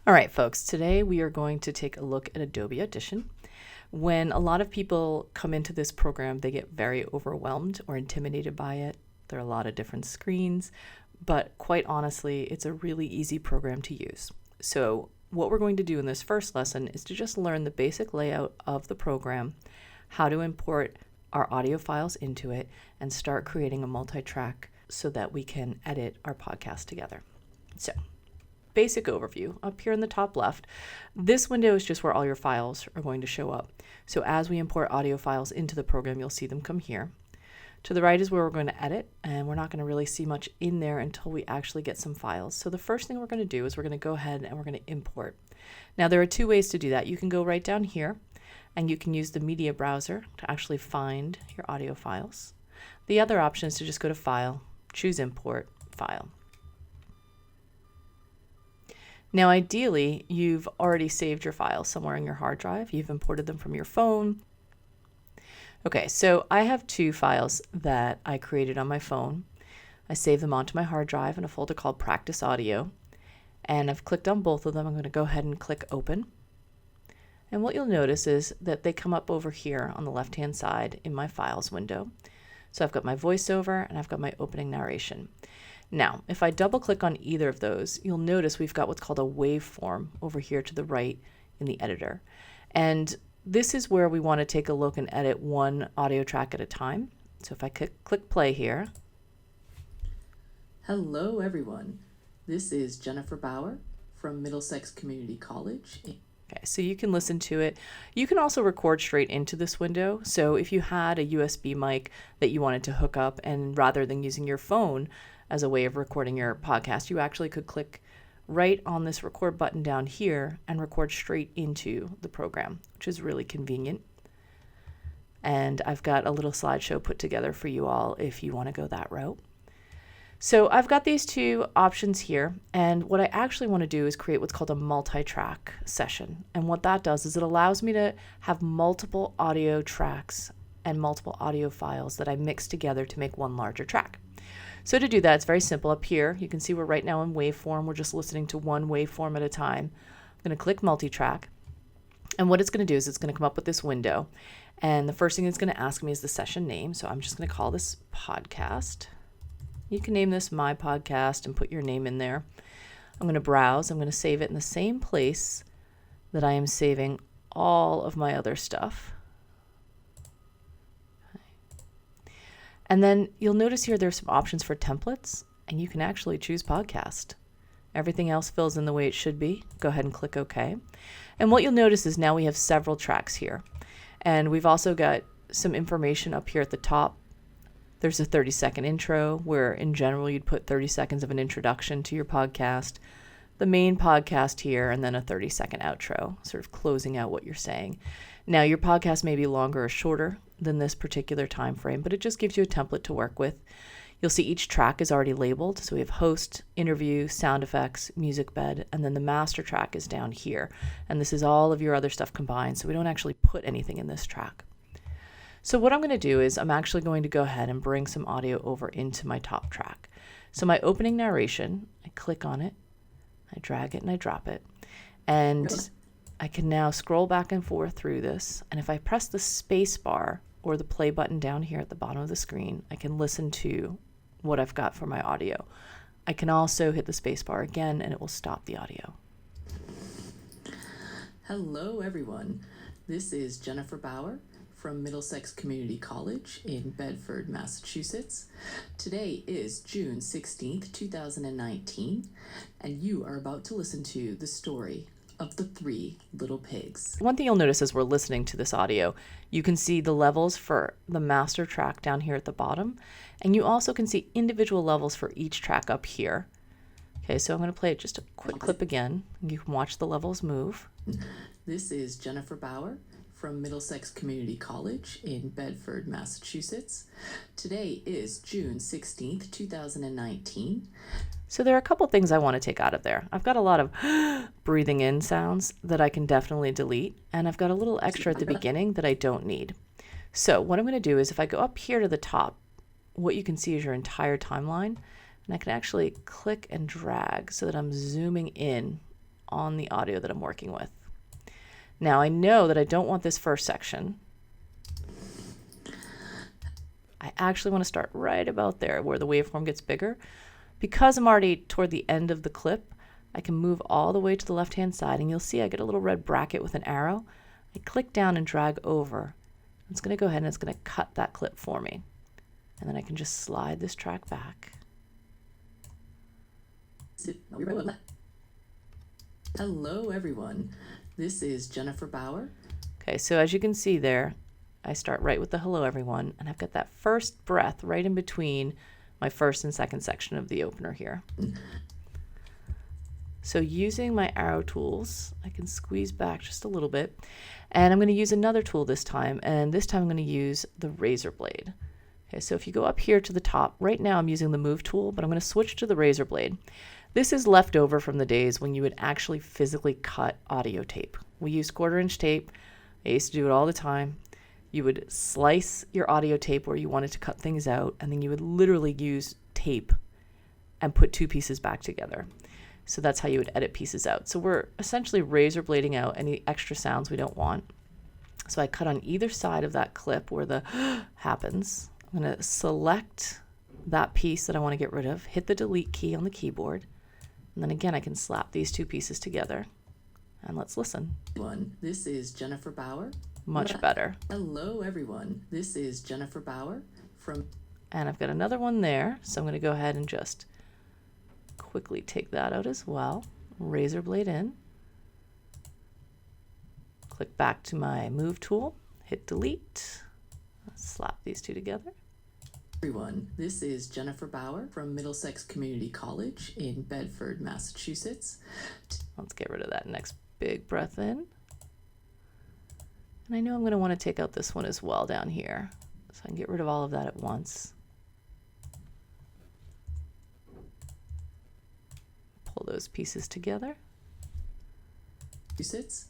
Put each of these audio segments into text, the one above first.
All right, folks, today we are going to take a look at Adobe Audition. When a lot of people come into this program, they get very overwhelmed or intimidated by it. There are a lot of different screens, but quite honestly, it's a really easy program to use. So what we're going to do in this first lesson is to just learn the basic layout of the program, how to import our audio files into it, and start creating a multi-track so that we can edit our podcast together. So basic overview up here in the top left. This window is just where all your files are going to show up. So as we import audio files into the program, you'll see them come here. To the right is where we're going to edit, and we're not going to really see much in there until we actually get some files. So the first thing we're going to do is we're going to go ahead and we're going to import. Now there are two ways to do that. You can go right down here and you can use the media browser to actually find your audio files. The other option is to just go to File, choose Import, File. Now, ideally, you've already saved your files somewhere in your hard drive. You've imported them from your phone. Okay, so I have two files that I created on my phone. I saved them onto my hard drive in a folder called Practice Audio. And I've clicked on both of them. I'm going to go ahead and click Open. And what you'll notice is that they come up over here on the left-hand side in my Files window. So I've got my voiceover and I've got my opening narration. Now, if I double click on either of those, you'll notice we've got what's called a waveform over here to the right in the editor. And this is where we want to take a look and edit one audio track at a time. So if I click play here. Hello everyone, this is Jennifer Bauer from Middlesex Community College. Okay, so you can listen to it. You can also record straight into this window. So if you had a USB mic that you wanted to hook up, and rather than using your phone as a way of recording your podcast, you actually could click right on this record button down here and record straight into the program, which is really convenient. And I've got a little slideshow put together for you all if you want to go that route. So I've got these two options here, and what I actually want to do is create what's called a multi-track session. And what that does is it allows me to have multiple audio tracks and multiple audio files that I mix together to make one larger track. So to do that, it's very simple. Up here, you can see we're right now in waveform. We're just listening to one waveform at a time. I'm going to click multi-track. And what it's going to do is it's going to come up with this window. And the first thing it's going to ask me is the session name. So I'm just going to call this podcast. You can name this My Podcast and put your name in there. I'm going to browse. I'm going to save it in the same place that I am saving all of my other stuff. And then you'll notice here there's some options for templates, and you can actually choose podcast. Everything else fills in the way it should be. Go ahead and click OK. And what you'll notice is now we have several tracks here. And we've also got some information up here at the top. There's a 30-second intro where in general you'd put 30 seconds of an introduction to your podcast, the main podcast here, and then a 30-second outro, sort of closing out what you're saying. Now, your podcast may be longer or shorter than this particular time frame, but it just gives you a template to work with. You'll see each track is already labeled. So we have host, interview, sound effects, music bed, and then the master track is down here. And this is all of your other stuff combined, so we don't actually put anything in this track. So what I'm going to do is I'm actually going to go ahead and bring some audio over into my top track. So my opening narration, I click on it, I drag it and I drop it. And I can now scroll back and forth through this. And if I press the space bar or the play button down here at the bottom of the screen, I can listen to what I've got for my audio. I can also hit the space bar again and it will stop the audio. Hello everyone, this is Jennifer Bauer from Middlesex Community College in Bedford, Massachusetts. Today is June 16th, 2019, and you are about to listen to the story of the Three Little Pigs. One thing you'll notice as we're listening to this audio, you can see the levels for the master track down here at the bottom, and you also can see individual levels for each track up here. Okay, so I'm going to play just a quick clip again. You can watch the levels move. This is Jennifer Bauer from Middlesex Community College in Bedford, Massachusetts. Today is June 16th, 2019. So there are a couple things I want to take out of there. I've got a lot of breathing in sounds that I can definitely delete, and I've got a little extra at the beginning that I don't need. So what I'm going to do is if I go up here to the top, what you can see is your entire timeline, and I can actually click and drag so that I'm zooming in on the audio that I'm working with. Now I know that I don't want this first section. I actually want to start right about there where the waveform gets bigger. Because I'm already toward the end of the clip, I can move all the way to the left-hand side, and you'll see I get a little red bracket with an arrow. I click down and drag over. It's going to go ahead and it's going to cut that clip for me. And then I can just slide this track back. Hello, everyone. This is Jennifer Bauer. Okay, so as you can see there, I start right with the hello, everyone, and I've got that first breath right in between my first and second section of the opener here. So using my arrow tools, I can squeeze back just a little bit, and I'm going to use another tool this time, and this time I'm going to use the razor blade. Okay, so if you go up here to the top, right now I'm using the move tool, but I'm going to switch to the razor blade. This is left over from the days when you would actually physically cut audio tape. We used 1/4-inch tape. I used to do it all the time. You would slice your audio tape where you wanted to cut things out, and then you would literally use tape and put two pieces back together. So that's how you would edit pieces out. So we're essentially razor blading out any extra sounds we don't want. So I cut on either side of that clip where the happens. I'm going to select that piece that I want to get rid of, hit the delete key on the keyboard, and then again I can slap these two pieces together. And let's listen. This is Jennifer Bauer. Much better. Hello, everyone. This is Jennifer Bauer from... And I've got another one there, so I'm going to go ahead and just quickly take that out as well. Razor blade in. Click back to my move tool, hit delete, slap these two together. Everyone, this is Jennifer Bauer from Middlesex Community College in Bedford, Massachusetts. Let's get rid of that next big breath in. And I know I'm going to want to take out this one as well down here, so I can get rid of all of that at once. Pull those pieces together.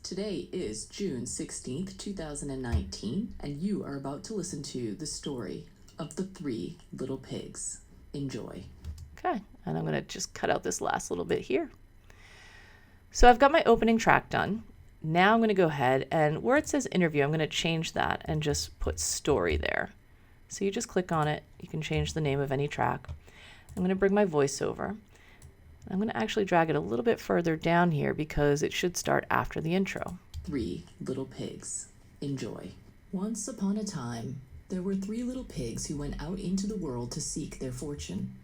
Today is June 16th, 2019, and you are about to listen to the story of the 3 little pigs. Enjoy. Okay, and I'm going to just cut out this last little bit here. So I've got my opening track done. Now I'm going to go ahead and where it says interview, I'm going to change that and just put story there. So you just click on it. You can change the name of any track. I'm going to bring my voice over. I'm going to actually drag it a little bit further down here because it should start after the intro. 3 little pigs. Enjoy. Once upon a time, there were 3 little pigs who went out into the world to seek their fortune.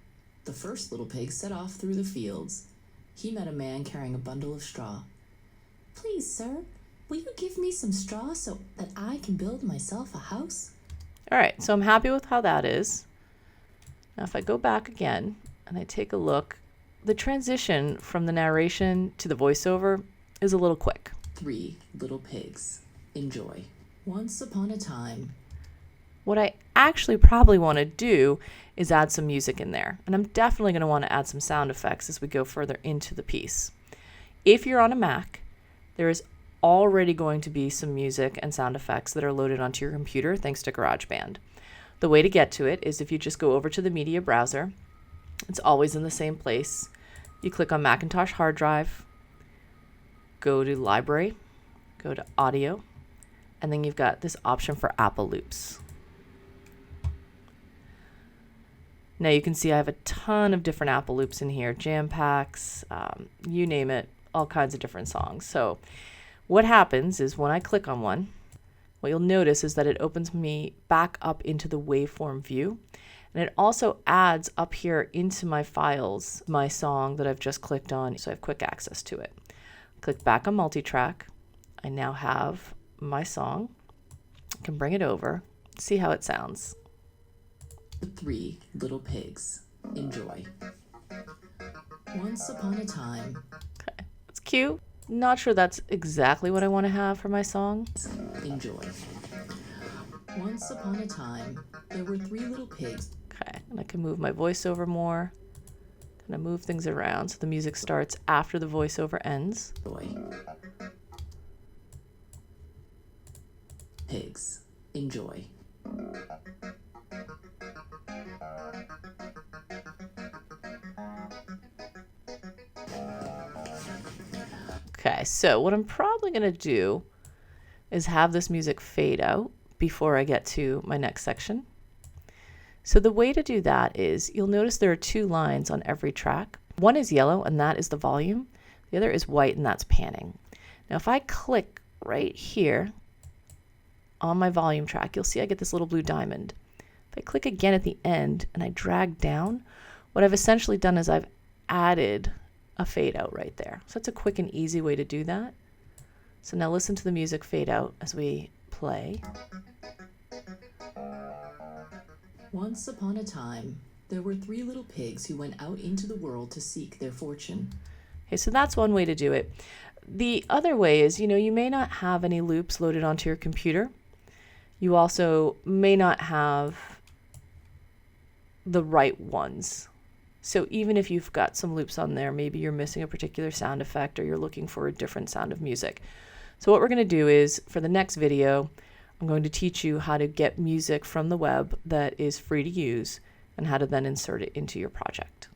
The first little pig set off through the fields. He met a man carrying a bundle of straw. "Please, sir, will you give me some straw so that I can build myself a house?" All right, so I'm happy with how that is. Now if I go back again and I take a look, the transition from the narration to the voiceover is a little quick. 3 little pigs. Enjoy. Once upon a time. What I actually probably want to do is add some music in there. And I'm definitely going to want to add some sound effects as we go further into the piece. If you're on a Mac, there is already going to be some music and sound effects that are loaded onto your computer thanks to GarageBand. The way to get to it is if you just go over to the media browser. It's always in the same place. You click on Macintosh hard drive, go to library, go to audio, and then you've got this option for Apple Loops. Now you can see I have a ton of different Apple Loops in here, jam packs, you name it, all kinds of different songs. So what happens is when I click on one, what you'll notice is that it opens me back up into the waveform view. And it also adds up here into my files my song that I've just clicked on, so I have quick access to it. Click back on multitrack. I now have my song. I can bring it over, see how it sounds. The 3 little pigs. Enjoy. Once upon a time. Okay, it's cute. Not sure that's exactly what I want to have for my song. Enjoy. Once upon a time, there were 3 little pigs. Okay, and I can move my voiceover more. Kind of move things around so the music starts after the voiceover ends. Enjoy. Pigs. Enjoy. Okay, so what I'm probably going to do is have this music fade out before I get to my next section. So the way to do that is you'll notice there are two lines on every track. One is yellow, and that is the volume. The other is white, and that's panning. Now if I click right here on my volume track, you'll see I get this little blue diamond. If I click again at the end and I drag down, what I've essentially done is I've added a fade out right there. So that's a quick and easy way to do that. So now listen to the music fade out as we play. Once upon a time, there were 3 little pigs who went out into the world to seek their fortune. Okay, so that's one way to do it. The other way is, you may not have any loops loaded onto your computer. You also may not have the right ones. So even if you've got some loops on there, maybe you're missing a particular sound effect or you're looking for a different sound of music. So what we're going to do is, for the next video, I'm going to teach you how to get music from the web that is free to use and how to then insert it into your project.